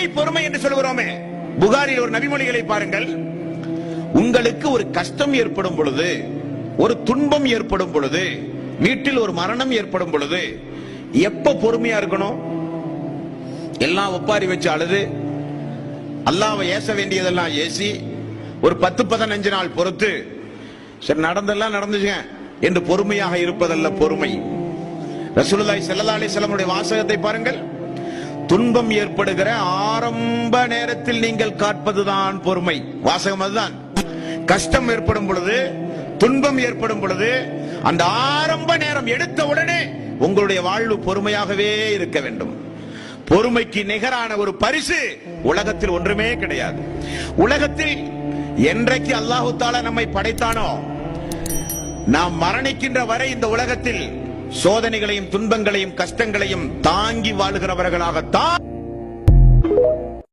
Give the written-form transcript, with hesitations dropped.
பொறுமை பொறுமை என்று சொல்கிறோமே. புகாரில் ஒரு நபிமொழிகளை பாருங்கள். உங்களுக்கு ஒரு கஷ்டம் ஏற்படும் பொழுது, ஒரு துன்பம் ஏற்படும் பொழுது, வீட்டில் ஒரு மரணம் ஏற்படும் பொழுது எப்ப பொறுமையா இருக்கணும்? எல்லாம் ஒப்பாரி வச்சு அழுது, அல்லாஹ்வை ஏச வேண்டியதெல்லாம் ஏசி, ஒரு 10-15 நாள் பொறுத்து சரி நடந்தெல்லாம் நடந்துச்சுங்க என்று பொறுமையாக இருப்பதல்ல பொறுமை. ரசூலுல்லாஹி ஸல்லல்லாஹு அலைஹி வஸல்லம் வாசகத்தை பாருங்கள். துன்பம் ஏற்படுகிற ஆரம்ப நேரத்தில் நீங்கள் காட்பதுதான் பொறுமை. வாசகம் அதுதான். கஷ்டம் ஏற்படும் பொழுது, துன்பம் ஏற்படும் பொழுது, அந்த ஆரம்ப நேரம் எடுத்த உடனே உங்களுடைய வாழ்வு பொறுமையாகவே இருக்க வேண்டும். பொறுமைக்கு நிகரான ஒரு பரிசு உலகத்தில் ஒன்றுமே கிடையாது. உலகத்தில் என்றைக்கு அல்லாஹ் தஆலா நம்மை படைத்தானோ, நாம் மரணிக்கின்ற வரை இந்த உலகத்தில் சோதனைகளையும் துன்பங்களையும் கஷ்டங்களையும் தாங்கி வாழுகிறவர்களாகத்தான்